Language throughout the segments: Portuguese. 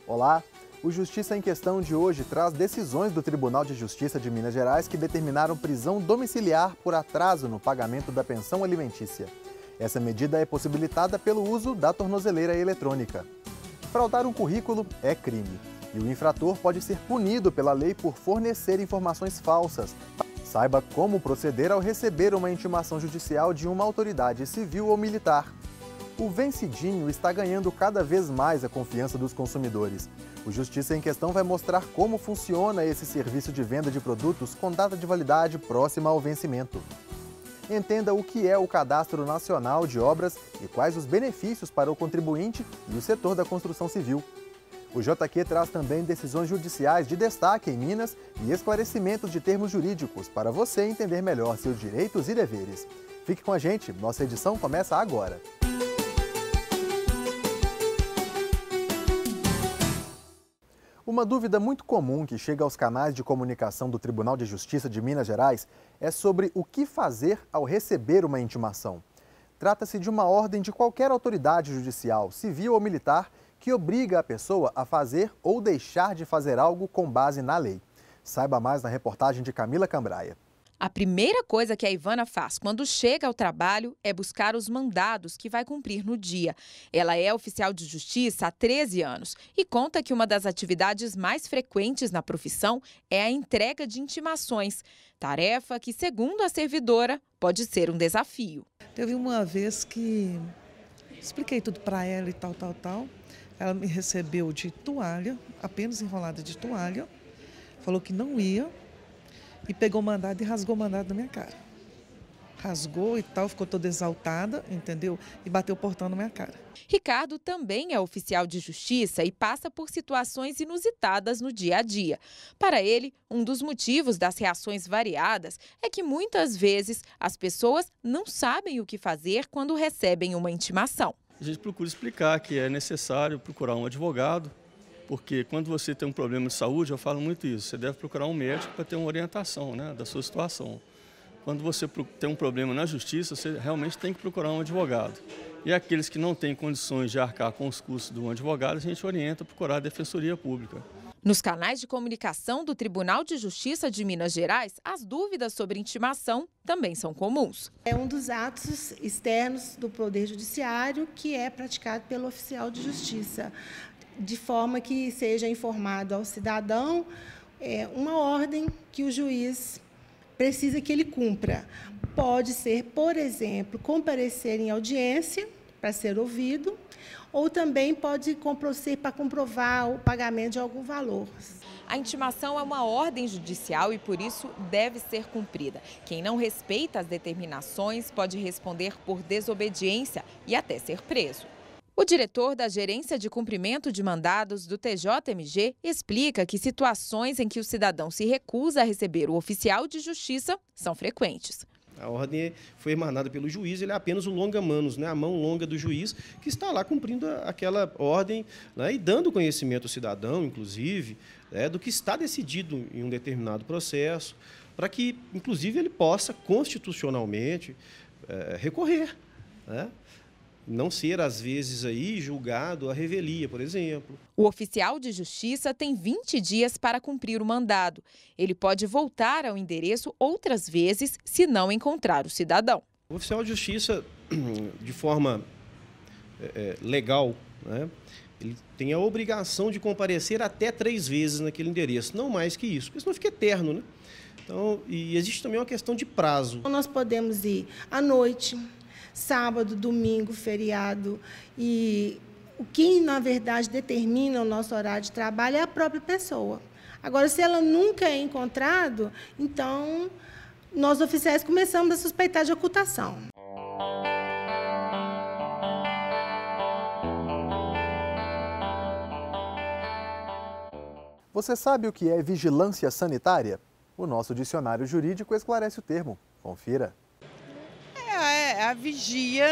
Olá! O Justiça em Questão de hoje traz decisões do Tribunal de Justiça de Minas Gerais que determinaram prisão domiciliar por atraso no pagamento da pensão alimentícia. Essa medida é possibilitada pelo uso da tornozeleira eletrônica. Fraudar um currículo é crime e o infrator pode ser punido pela lei por fornecer informações falsas. Saiba como proceder ao receber uma intimação judicial de uma autoridade civil ou militar. O Vencidinho está ganhando cada vez mais a confiança dos consumidores. O Justiça em Questão vai mostrar como funciona esse serviço de venda de produtos com data de validade próxima ao vencimento. Entenda o que é o Cadastro Nacional de Obras e quais os benefícios para o contribuinte e o setor da construção civil. O JQ traz também decisões judiciais de destaque em Minas e esclarecimentos de termos jurídicos para você entender melhor seus direitos e deveres. Fique com a gente, nossa edição começa agora. Uma dúvida muito comum que chega aos canais de comunicação do Tribunal de Justiça de Minas Gerais é sobre o que fazer ao receber uma intimação. Trata-se de uma ordem de qualquer autoridade judicial, civil ou militar, que obriga a pessoa a fazer ou deixar de fazer algo com base na lei. Saiba mais na reportagem de Camila Cambraia. A primeira coisa que a Ivana faz quando chega ao trabalho é buscar os mandados que vai cumprir no dia. Ela é oficial de justiça há 13 anos e conta que uma das atividades mais frequentes na profissão é a entrega de intimações. Tarefa que, segundo a servidora, pode ser um desafio. Teve uma vez que expliquei tudo para ela e tal. Ela me recebeu de toalha, apenas enrolada de toalha, falou que não ia. E pegou o mandado e rasgou o mandado na minha cara. Rasgou e tal, ficou toda exaltada, entendeu? E bateu o portão na minha cara. Ricardo também é oficial de justiça e passa por situações inusitadas no dia a dia. Para ele, um dos motivos das reações variadas é que muitas vezes as pessoas não sabem o que fazer quando recebem uma intimação. A gente procura explicar que é necessário procurar um advogado, porque quando você tem um problema de saúde, eu falo muito isso, você deve procurar um médico para ter uma orientação, né, da sua situação. Quando você tem um problema na justiça, você realmente tem que procurar um advogado. E aqueles que não têm condições de arcar com os custos de um advogado, a gente orienta a procurar a Defensoria Pública. Nos canais de comunicação do Tribunal de Justiça de Minas Gerais, as dúvidas sobre intimação também são comuns. É um dos atos externos do Poder Judiciário que é praticado pelo oficial de justiça, de forma que seja informado ao cidadão uma ordem que o juiz precisa que ele cumpra. Pode ser, por exemplo, comparecer em audiência para ser ouvido, ou também pode ser para comprovar o pagamento de algum valor. A intimação é uma ordem judicial e, por isso, deve ser cumprida. Quem não respeita as determinações pode responder por desobediência e até ser preso. O diretor da Gerência de Cumprimento de Mandados do TJMG explica que situações em que o cidadão se recusa a receber o oficial de justiça são frequentes. A ordem foi emanada pelo juiz, ele é apenas o longa-manos, né? A mão longa do juiz, que está lá cumprindo aquela ordem, né? E dando conhecimento ao cidadão, inclusive, do que está decidido em um determinado processo, para que, inclusive, ele possa constitucionalmente recorrer, né? Não ser, às vezes, aí, julgado à revelia, por exemplo. O oficial de justiça tem 20 dias para cumprir o mandado. Ele pode voltar ao endereço outras vezes se não encontrar o cidadão. O oficial de justiça, de forma legal, né, ele tem a obrigação de comparecer até 3 vezes naquele endereço, não mais que isso, porque senão fica eterno, né? Então, e existe também uma questão de prazo. Nós podemos ir à noite, sábado, domingo, feriado, e o que, na verdade, determina o nosso horário de trabalho é a própria pessoa. Agora, se ela nunca é encontrada, então, nós oficiais começamos a suspeitar de ocultação. Você sabe o que é vigilância sanitária? O nosso dicionário jurídico esclarece o termo. Confira. A vigia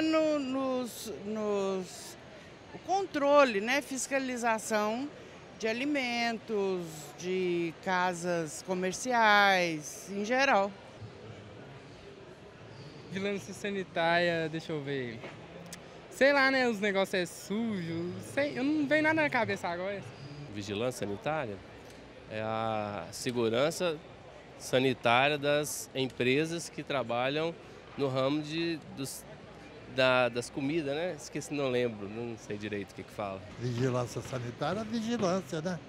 o controle, né, fiscalização de alimentos, de casas comerciais, em geral. Vigilância sanitária, deixa eu ver. Sei lá, né, os negócios é sujo, eu não vem nada na cabeça agora. vigilância sanitária é a segurança sanitária das empresas que trabalham no ramo das comidas, né? Esqueci, não lembro, não sei direito o que fala. Vigilância sanitária, vigilância, né?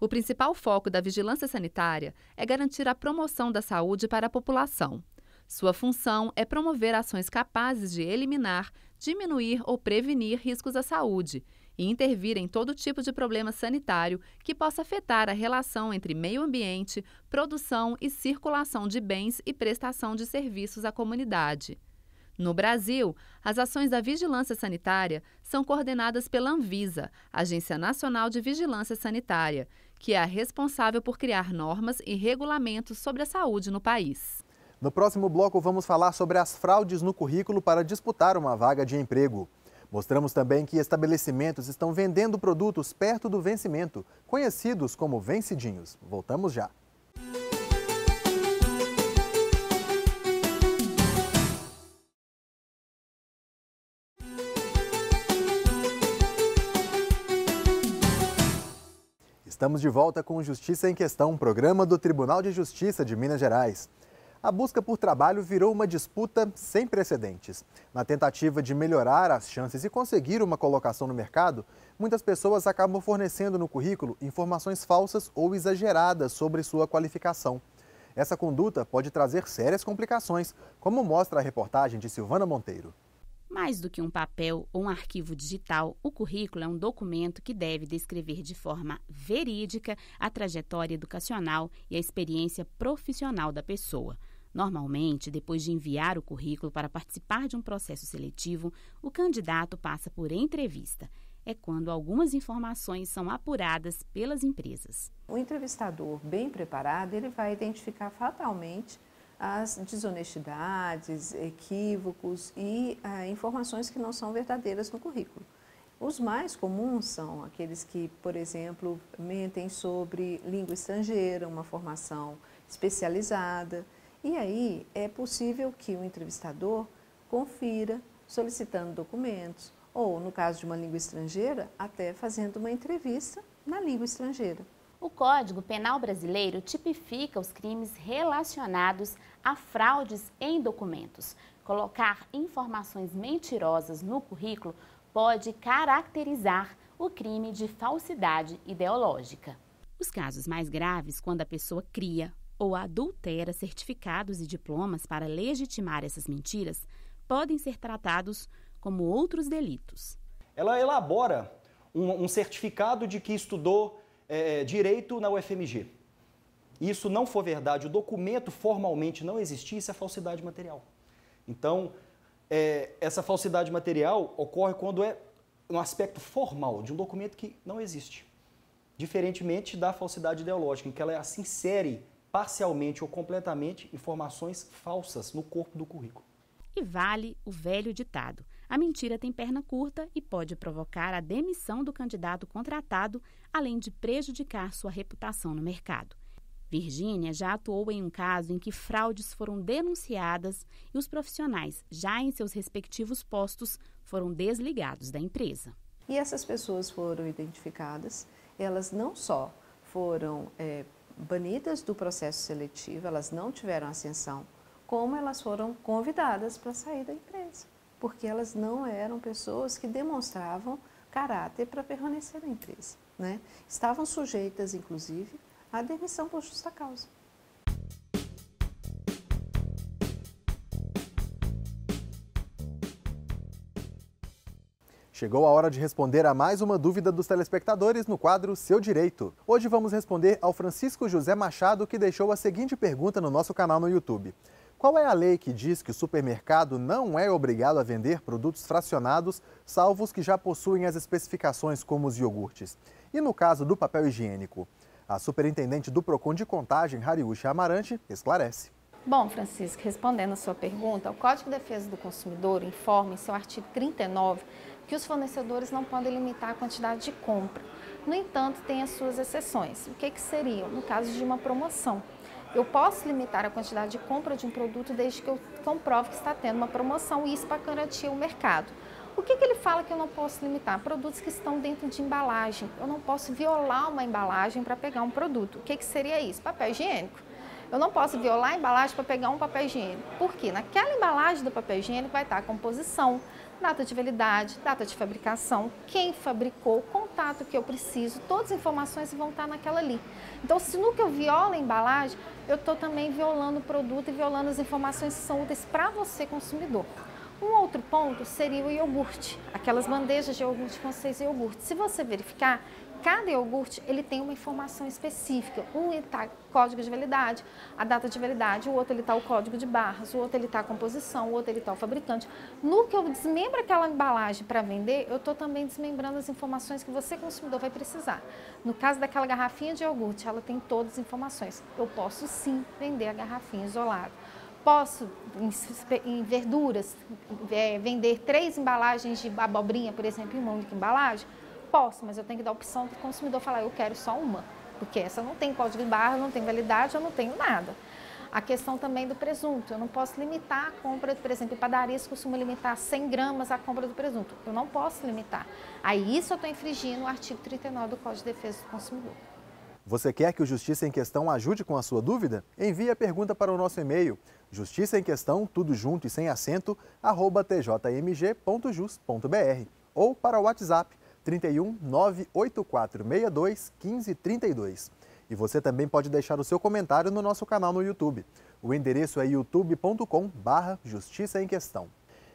O principal foco da vigilância sanitária é garantir a promoção da saúde para a população. Sua função é promover ações capazes de eliminar, diminuir ou prevenir riscos à saúde e intervir em todo tipo de problema sanitário que possa afetar a relação entre meio ambiente, produção e circulação de bens e prestação de serviços à comunidade. No Brasil, as ações da vigilância sanitária são coordenadas pela Anvisa, Agência Nacional de Vigilância Sanitária, que é a responsável por criar normas e regulamentos sobre a saúde no país. No próximo bloco, vamos falar sobre as fraudes no currículo para disputar uma vaga de emprego. Mostramos também que estabelecimentos estão vendendo produtos perto do vencimento, conhecidos como vencidinhos. Voltamos já. Estamos de volta com Justiça em Questão, programa do Tribunal de Justiça de Minas Gerais. A busca por trabalho virou uma disputa sem precedentes. Na tentativa de melhorar as chances e conseguir uma colocação no mercado, muitas pessoas acabam fornecendo no currículo informações falsas ou exageradas sobre sua qualificação. Essa conduta pode trazer sérias complicações, como mostra a reportagem de Silvana Monteiro. Mais do que um papel ou um arquivo digital, o currículo é um documento que deve descrever de forma verídica a trajetória educacional e a experiência profissional da pessoa. Normalmente, depois de enviar o currículo para participar de um processo seletivo, o candidato passa por entrevista. É quando algumas informações são apuradas pelas empresas. O entrevistador bem preparado, ele vai identificar fatalmente as desonestidades, equívocos e informações que não são verdadeiras no currículo. Os mais comuns são aqueles que, por exemplo, mentem sobre língua estrangeira, uma formação especializada. E aí é possível que o entrevistador confira solicitando documentos ou, no caso de uma língua estrangeira, até fazendo uma entrevista na língua estrangeira. O Código Penal brasileiro tipifica os crimes relacionados a fraudes em documentos. Colocar informações mentirosas no currículo pode caracterizar o crime de falsidade ideológica. Os casos mais graves, quando a pessoa cria ou adultera certificados e diplomas para legitimar essas mentiras, podem ser tratados como outros delitos. Ela elabora um certificado de que estudou direito na UFMG. Isso não for verdade, o documento formalmente não existir, isso é falsidade material. Então, essa falsidade material ocorre quando é um aspecto formal de um documento que não existe. Diferentemente da falsidade ideológica, em que ela assim insere parcialmente ou completamente informações falsas no corpo do currículo. E vale o velho ditado: a mentira tem perna curta e pode provocar a demissão do candidato contratado, além de prejudicar sua reputação no mercado. Virgínia já atuou em um caso em que fraudes foram denunciadas e os profissionais, já em seus respectivos postos, foram desligados da empresa. E essas pessoas foram identificadas, elas não só foram banidas do processo seletivo, elas não tiveram ascensão, como elas foram convidadas para sair da empresa, porque elas não eram pessoas que demonstravam caráter para permanecer na empresa, né? Estavam sujeitas, inclusive, à demissão por justa causa. Chegou a hora de responder a mais uma dúvida dos telespectadores no quadro Seu Direito. Hoje vamos responder ao Francisco José Machado, que deixou a seguinte pergunta no nosso canal no YouTube. Qual é a lei que diz que o supermercado não é obrigado a vender produtos fracionados, salvo os que já possuem as especificações como os iogurtes? E no caso do papel higiênico? A superintendente do PROCON de Contagem, Hariúcha Amarante, esclarece. Bom, Francisco, respondendo a sua pergunta, o Código de Defesa do Consumidor informa em seu artigo 39 que os fornecedores não podem limitar a quantidade de compra. No entanto, tem as suas exceções. O que seriam? No caso de uma promoção. Eu posso limitar a quantidade de compra de um produto desde que eu comprove que está tendo uma promoção e isso para garantir o mercado. O que ele fala que eu não posso limitar? Produtos que estão dentro de embalagem. Eu não posso violar uma embalagem para pegar um produto. O que seria isso? Papel higiênico. Eu não posso violar a embalagem para pegar um papel higiênico. Por quê? Naquela embalagem do papel higiênico vai estar a composição, data de validade, data de fabricação, quem fabricou, contato que eu preciso, todas as informações vão estar naquela ali. Então, se no que eu violo a embalagem, eu estou também violando o produto e violando as informações que são úteis para você, consumidor. Um outro ponto seria o iogurte, aquelas bandejas de iogurte com 6 iogurtes. Se você verificar, cada iogurte ele tem uma informação específica. Um está código de validade, a data de validade, o outro ele está o código de barras, o outro ele está a composição, o outro ele está o fabricante. No que eu desmembro aquela embalagem para vender, eu estou também desmembrando as informações que você, consumidor, vai precisar. No caso daquela garrafinha de iogurte, ela tem todas as informações. Eu posso sim vender a garrafinha isolada. Posso, em verduras, vender 3 embalagens de abobrinha, por exemplo, em uma única embalagem? Posso, mas eu tenho que dar a opção para o consumidor falar, eu quero só uma, porque essa não tem código de barra, não tem validade, eu não tenho nada. A questão também do presunto, eu não posso limitar a compra, por exemplo, em padarias costuma limitar 100 gramas a compra do presunto, eu não posso limitar. Aí isso eu estou infringindo o artigo 39 do Código de Defesa do Consumidor. Você quer que o Justiça em Questão ajude com a sua dúvida? Envie a pergunta para o nosso e-mail, justiçaemquestão, tudo junto e sem acento, @tjmg.jus.br ou para o WhatsApp 31 98462 1532. E você também pode deixar o seu comentário no nosso canal no YouTube. O endereço é youtube.com/Justiça em Questão.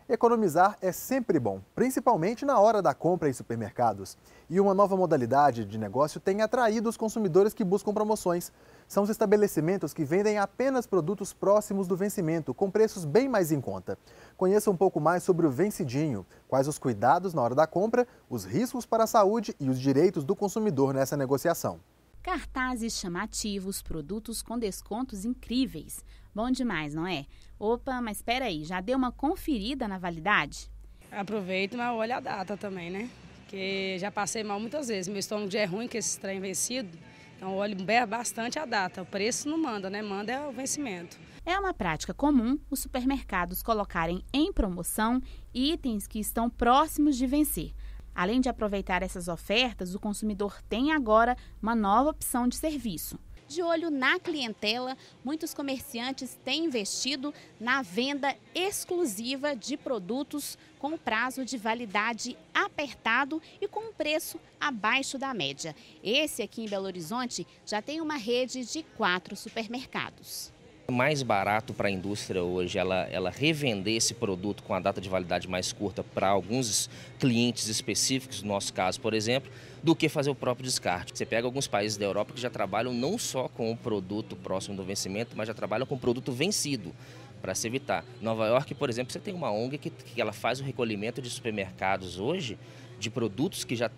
Economizar é sempre bom, principalmente na hora da compra em supermercados. E uma nova modalidade de negócio tem atraído os consumidores que buscam promoções. São os estabelecimentos que vendem apenas produtos próximos do vencimento, com preços bem mais em conta. Conheça um pouco mais sobre o Vencidinho, quais os cuidados na hora da compra, os riscos para a saúde e os direitos do consumidor nessa negociação. Cartazes chamativos, produtos com descontos incríveis. Bom demais, não é? Opa, mas espera aí, já deu uma conferida na validade? Aproveito, mas olha a data também, né? Porque já passei mal muitas vezes. Meu estômago já é ruim com esse trem vencido. Então olho bastante a data. O preço não manda, né? Manda é o vencimento. É uma prática comum os supermercados colocarem em promoção itens que estão próximos de vencer. Além de aproveitar essas ofertas, o consumidor tem agora uma nova opção de serviço. De olho na clientela, muitos comerciantes têm investido na venda exclusiva de produtos com prazo de validade apertado e com um preço abaixo da média. Esse aqui em Belo Horizonte já tem uma rede de 4 supermercados. É mais barato para a indústria hoje ela revender esse produto com a data de validade mais curta para alguns clientes específicos, no nosso caso, por exemplo, do que fazer o próprio descarte. Você pega alguns países da Europa que já trabalham não só com o produto próximo do vencimento, mas já trabalham com o produto vencido, para se evitar. Em Nova York, por exemplo, você tem uma ONG que ela faz o recolhimento de supermercados hoje de produtos que já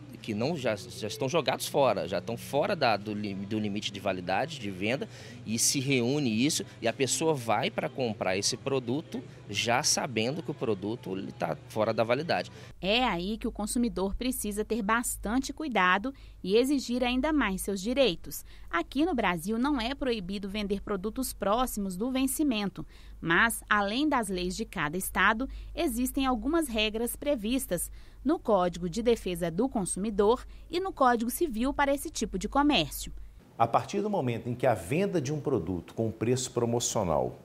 estão jogados fora, já estão fora do limite de validade de venda, e se reúne isso e a pessoa vai para comprar esse produto já sabendo que o produto está fora da validade. É aí que o consumidor precisa ter bastante cuidado e exigir ainda mais seus direitos. Aqui no Brasil não é proibido vender produtos próximos do vencimento, mas, além das leis de cada estado, existem algumas regras previstas no Código de Defesa do Consumidor e no Código Civil para esse tipo de comércio. A partir do momento em que a venda de um produto com preço promocional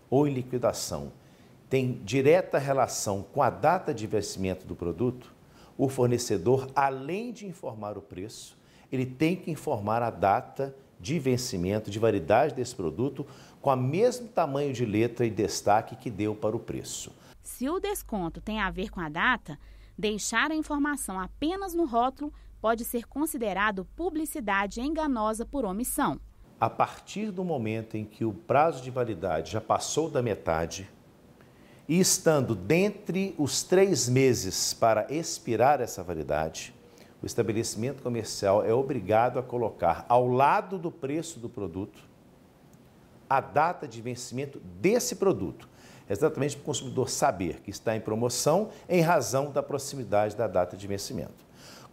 ou em liquidação tem direta relação com a data de vencimento do produto, o fornecedor, além de informar o preço, ele tem que informar a data de vencimento, de validade desse produto, com o mesmo tamanho de letra e destaque que deu para o preço. Se o desconto tem a ver com a data, deixar a informação apenas no rótulo pode ser considerado publicidade enganosa por omissão. A partir do momento em que o prazo de validade já passou da metade e estando dentre os 3 meses para expirar essa validade, o estabelecimento comercial é obrigado a colocar ao lado do preço do produto a data de vencimento desse produto, exatamente para o consumidor saber que está em promoção em razão da proximidade da data de vencimento.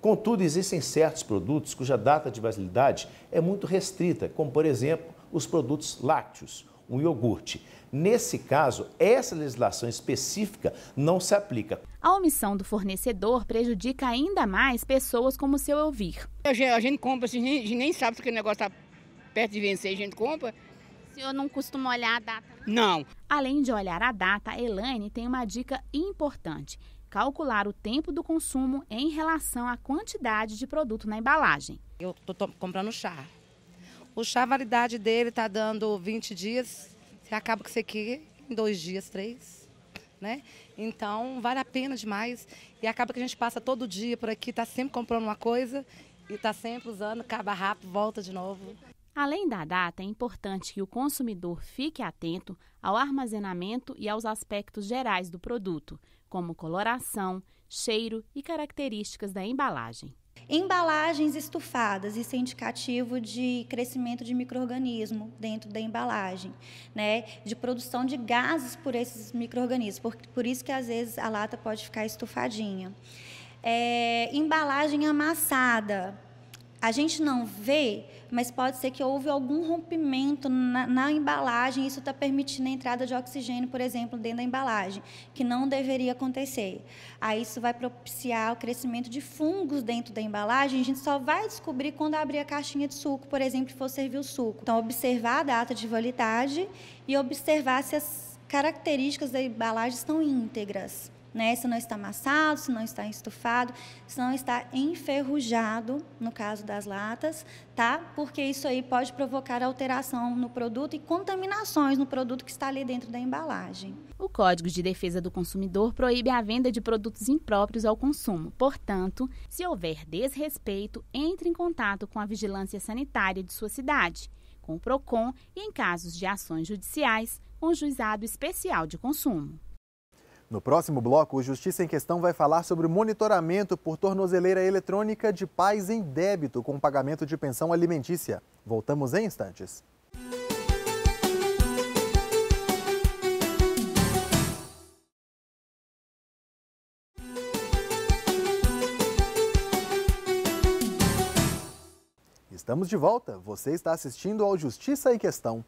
Contudo, existem certos produtos cuja data de validade é muito restrita, como, por exemplo, os produtos lácteos, um iogurte. Nesse caso, essa legislação específica não se aplica. A omissão do fornecedor prejudica ainda mais pessoas como o seu Elvir. A gente compra, assim, a gente nem sabe se o negócio está perto de vencer, a gente compra. O senhor não costuma olhar a data? Não. Além de olhar a data, a Elaine tem uma dica importante: calcular o tempo do consumo em relação à quantidade de produto na embalagem. Eu estou comprando chá. O chá, a validade dele está dando 20 dias, você acaba com isso aqui em 2 dias, 3, né? Então, vale a pena demais. E acaba que a gente passa todo dia por aqui, está sempre comprando uma coisa e está sempre usando, acaba rápido, volta de novo. Além da data, é importante que o consumidor fique atento ao armazenamento e aos aspectos gerais do produto, como coloração, cheiro e características da embalagem. Embalagens estufadas, isso é indicativo de crescimento de micro-organismo dentro da embalagem, né? De produção de gases por esses micro-organismos, por isso que às vezes a lata pode ficar estufadinha. Embalagem amassada, a gente não vê, mas pode ser que houve algum rompimento na embalagem, isso está permitindo a entrada de oxigênio, por exemplo, dentro da embalagem, que não deveria acontecer. Aí isso vai propiciar o crescimento de fungos dentro da embalagem, a gente só vai descobrir quando abrir a caixinha de suco, por exemplo, e for servir o suco. Então, observar a data de validade e observar se as características da embalagem estão íntegras, né? Se não está amassado, se não está estufado, se não está enferrujado, no caso das latas, tá? Porque isso aí pode provocar alteração no produto e contaminações no produto que está ali dentro da embalagem. O Código de Defesa do Consumidor proíbe a venda de produtos impróprios ao consumo. Portanto, se houver desrespeito, entre em contato com a Vigilância Sanitária de sua cidade, com o PROCON e, em casos de ações judiciais, com o Juizado Especial de Consumo. No próximo bloco, o Justiça em Questão vai falar sobre o monitoramento por tornozeleira eletrônica de pais em débito com pagamento de pensão alimentícia. Voltamos em instantes. Estamos de volta. Você está assistindo ao Justiça em Questão.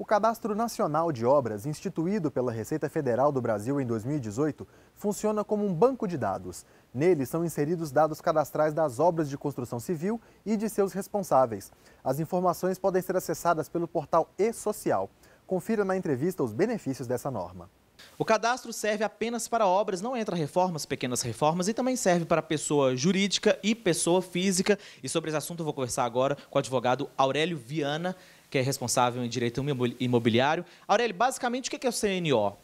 O Cadastro Nacional de Obras, instituído pela Receita Federal do Brasil em 2018, funciona como um banco de dados. Nele são inseridos dados cadastrais das obras de construção civil e de seus responsáveis. As informações podem ser acessadas pelo portal e-Social. Confira na entrevista os benefícios dessa norma. O cadastro serve apenas para obras, não entra reformas, pequenas reformas, e também serve para pessoa jurídica e pessoa física. E sobre esse assunto eu vou conversar agora com o advogado Aurélio Viana, que é responsável em direito imobiliário. Aurélio, basicamente, o que é o CNO?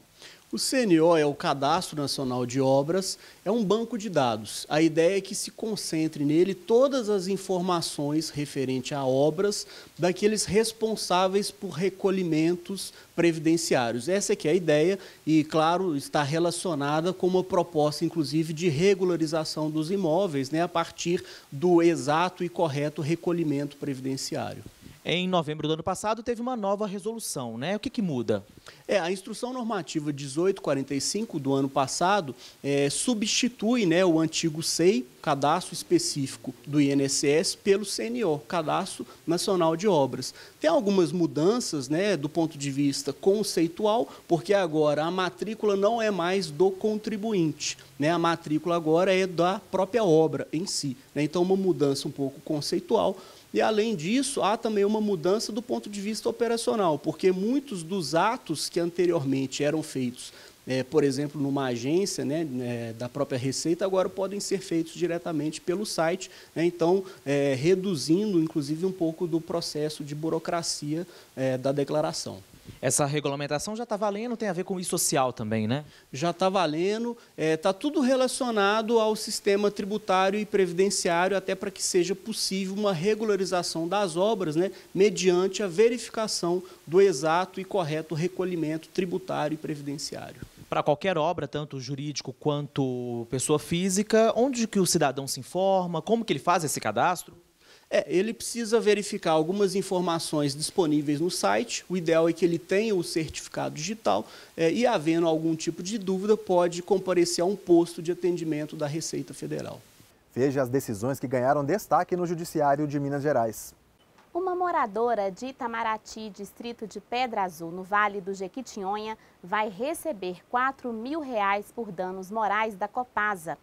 O CNO é o Cadastro Nacional de Obras, é um banco de dados. A ideia é que se concentre nele todas as informações referentes a obras daqueles responsáveis por recolhimentos previdenciários. Essa é que é a ideia e, claro, está relacionada com uma proposta, inclusive, de regularização dos imóveis, né, a partir do exato e correto recolhimento previdenciário. Em novembro do ano passado, teve uma nova resolução, né? O que muda? A Instrução Normativa 1845 do ano passado substitui, né, o antigo SEI, Cadastro Específico do INSS, pelo CNO, Cadastro Nacional de Obras. Tem algumas mudanças, né, do ponto de vista conceitual, porque agora a matrícula não é mais do contribuinte, né? A matrícula agora é da própria obra em si, né? Então, uma mudança um pouco conceitual. E, além disso, há também uma mudança do ponto de vista operacional, porque muitos dos atos que anteriormente eram feitos, por exemplo, numa agência, né, da própria Receita, agora podem ser feitos diretamente pelo site, né, então, reduzindo, inclusive, um pouco do processo de burocracia da declaração. Essa regulamentação já está valendo, tem a ver com o e-Social também, né? Já está valendo, está tudo relacionado ao sistema tributário e previdenciário, até para que seja possível uma regularização das obras, né, mediante a verificação do exato e correto recolhimento tributário e previdenciário. Para qualquer obra, tanto jurídico quanto pessoa física, onde que o cidadão se informa, como que ele faz esse cadastro? Ele precisa verificar algumas informações disponíveis no site. O ideal é que ele tenha o certificado digital e, havendo algum tipo de dúvida, pode comparecer a um posto de atendimento da Receita Federal. Veja as decisões que ganharam destaque no Judiciário de Minas Gerais. Uma moradora de Itamaraty, distrito de Pedra Azul, no Vale do Jequitinhonha, vai receber R$ 4.000 por danos morais da Copasa.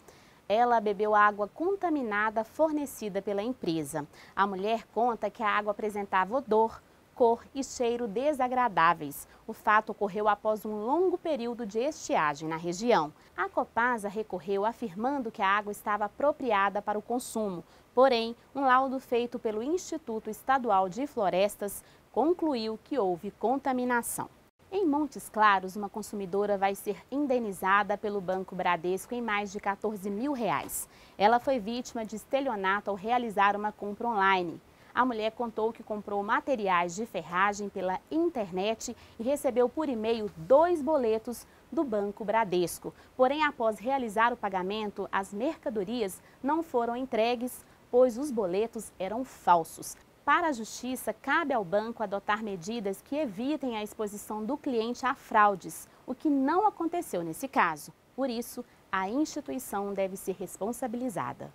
Ela bebeu água contaminada fornecida pela empresa. A mulher conta que a água apresentava odor, cor e cheiro desagradáveis. O fato ocorreu após um longo período de estiagem na região. A Copasa recorreu afirmando que a água estava apropriada para o consumo. Porém, um laudo feito pelo Instituto Estadual de Florestas concluiu que houve contaminação. Em Montes Claros, uma consumidora vai ser indenizada pelo Banco Bradesco em mais de R$ 14.000. Ela foi vítima de estelionato ao realizar uma compra online. A mulher contou que comprou materiais de ferragem pela internet e recebeu por e-mail 2 boletos do Banco Bradesco. Porém, após realizar o pagamento, as mercadorias não foram entregues, pois os boletos eram falsos. Para a Justiça, cabe ao banco adotar medidas que evitem a exposição do cliente a fraudes, o que não aconteceu nesse caso. Por isso, a instituição deve ser responsabilizada.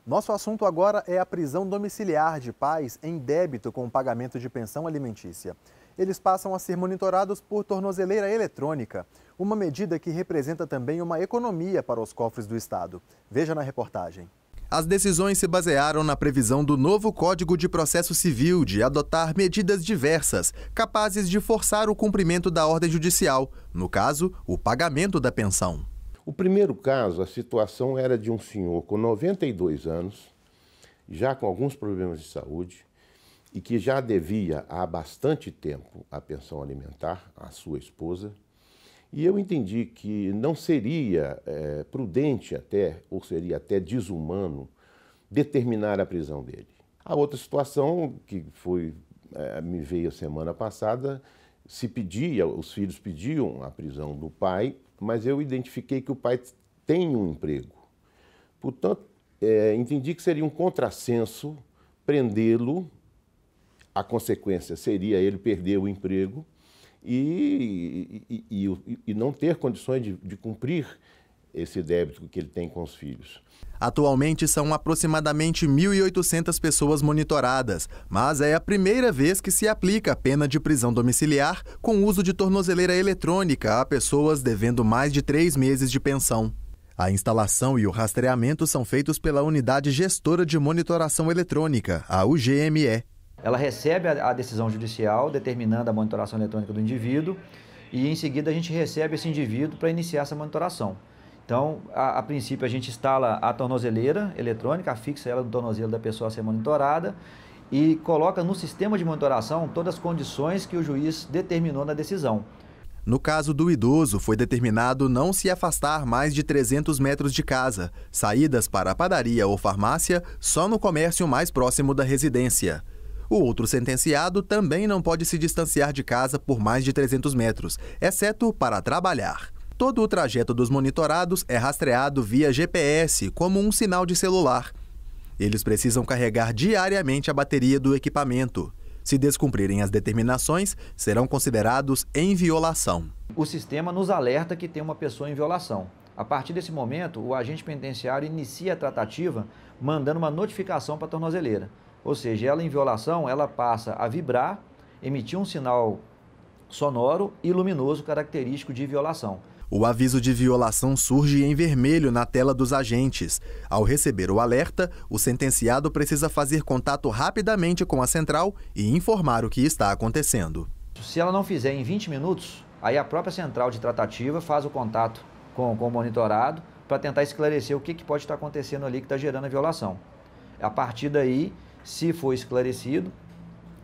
Nosso assunto agora é a prisão domiciliar de pais em débito com o pagamento de pensão alimentícia. Eles passam a ser monitorados por tornozeleira eletrônica, uma medida que representa também uma economia para os cofres do Estado. Veja na reportagem. As decisões se basearam na previsão do novo Código de Processo Civil de adotar medidas diversas, capazes de forçar o cumprimento da ordem judicial, no caso, o pagamento da pensão. O primeiro caso, a situação era de um senhor com 92 anos, já com alguns problemas de saúde, e que já devia há bastante tempo a pensão alimentar à sua esposa. E eu entendi que não seria prudente até, ou seria até desumano, determinar a prisão dele. A outra situação que me veio a semana passada, os filhos pediam a prisão do pai, mas eu identifiquei que o pai tem um emprego. Portanto, entendi que seria um contrassenso prendê-lo, a consequência seria ele perder o emprego, e não ter condições de cumprir esse débito que ele tem com os filhos. Atualmente são aproximadamente 1.800 pessoas monitoradas, mas é a primeira vez que se aplica a pena de prisão domiciliar com uso de tornozeleira eletrônica a pessoas devendo mais de 3 meses de pensão. A instalação e o rastreamento são feitos pela Unidade Gestora de Monitoração Eletrônica, a UGME. Ela recebe a decisão judicial determinando a monitoração eletrônica do indivíduo e, em seguida, a gente recebe esse indivíduo para iniciar essa monitoração. Então, a princípio, a gente instala a tornozeleira eletrônica, afixa ela no tornozelo da pessoa a ser monitorada e coloca no sistema de monitoração todas as condições que o juiz determinou na decisão. No caso do idoso, foi determinado não se afastar mais de 300 metros de casa, saídas para a padaria ou farmácia só no comércio mais próximo da residência. O outro sentenciado também não pode se distanciar de casa por mais de 300 metros, exceto para trabalhar. Todo o trajeto dos monitorados é rastreado via GPS, como um sinal de celular. Eles precisam carregar diariamente a bateria do equipamento. Se descumprirem as determinações, serão considerados em violação. O sistema nos alerta que tem uma pessoa em violação. A partir desse momento, o agente penitenciário inicia a tratativa mandando uma notificação para a tornozeleira. Ou seja, ela em violação, ela passa a vibrar, emitir um sinal sonoro e luminoso característico de violação. O aviso de violação surge em vermelho na tela dos agentes. Ao receber o alerta, o sentenciado precisa fazer contato rapidamente com a central e informar o que está acontecendo. Se ela não fizer em 20 minutos, aí a própria central de tratativa faz o contato com o monitorado para tentar esclarecer o que pode estar acontecendo ali que está gerando a violação. A partir daí, se for esclarecido,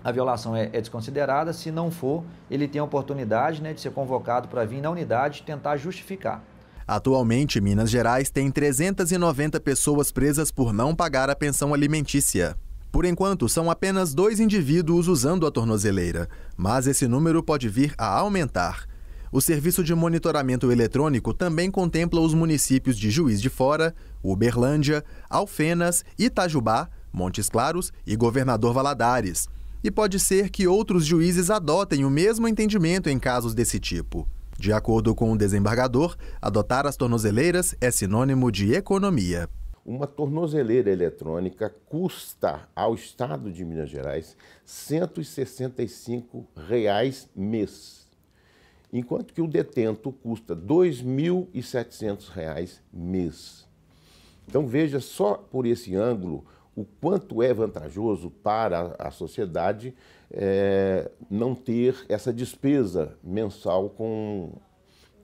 a violação é desconsiderada. Se não for, ele tem a oportunidade de ser convocado para vir na unidade e tentar justificar. Atualmente, Minas Gerais tem 390 pessoas presas por não pagar a pensão alimentícia. Por enquanto, são apenas 2 indivíduos usando a tornozeleira, mas esse número pode vir a aumentar. O serviço de monitoramento eletrônico também contempla os municípios de Juiz de Fora, Uberlândia, Alfenas, Itajubá, Montes Claros e Governador Valadares. E pode ser que outros juízes adotem o mesmo entendimento em casos desse tipo. De acordo com o desembargador, adotar as tornozeleiras é sinônimo de economia. uma tornozeleira eletrônica custa ao Estado de Minas Gerais R$ 165 mês, enquanto que o detento custa R$ 2.700 mês. Então veja só por esse ângulo o quanto é vantajoso para a sociedade não ter essa despesa mensal com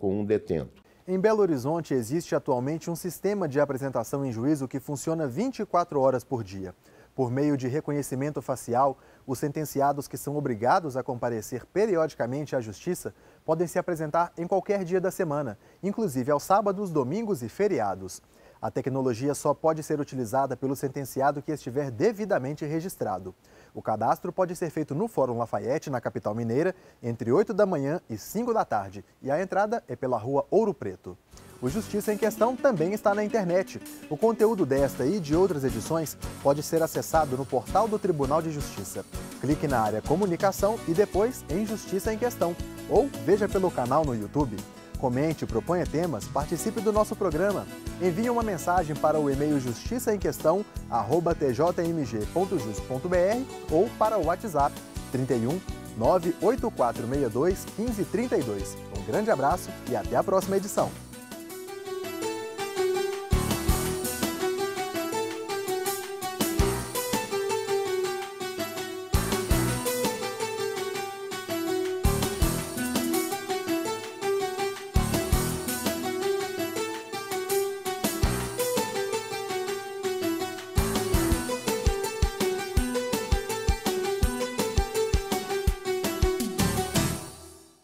um detento. Em Belo Horizonte, existe atualmente um sistema de apresentação em juízo que funciona 24 horas por dia. Por meio de reconhecimento facial, os sentenciados que são obrigados a comparecer periodicamente à Justiça podem se apresentar em qualquer dia da semana, inclusive aos sábados, domingos e feriados. A tecnologia só pode ser utilizada pelo sentenciado que estiver devidamente registrado. O cadastro pode ser feito no Fórum Lafayette, na capital mineira, entre 8 da manhã e 5 da tarde. E a entrada é pela Rua Ouro Preto. O Justiça em Questão também está na internet. O conteúdo desta e de outras edições pode ser acessado no portal do Tribunal de Justiça. Clique na área Comunicação e depois em Justiça em Questão. Ou veja pelo canal no YouTube. Comente, proponha temas, participe do nosso programa. Envie uma mensagem para o e-mail justiçaemquestão@tjmg.jus.br ou para o WhatsApp 31 98462 1532. Um grande abraço e até a próxima edição.